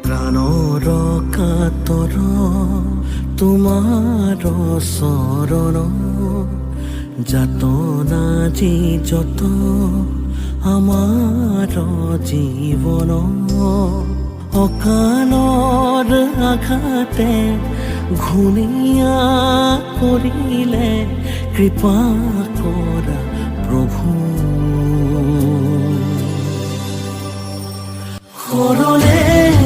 প্রাণৰ কাতৰ তোমাৰ চৰণ যাতনা যি যত আমাৰ জীৱন অকালৰ আঘাতে ঘূণীয়া কৰিলে কৃপা কৰা প্ৰভু শৰণে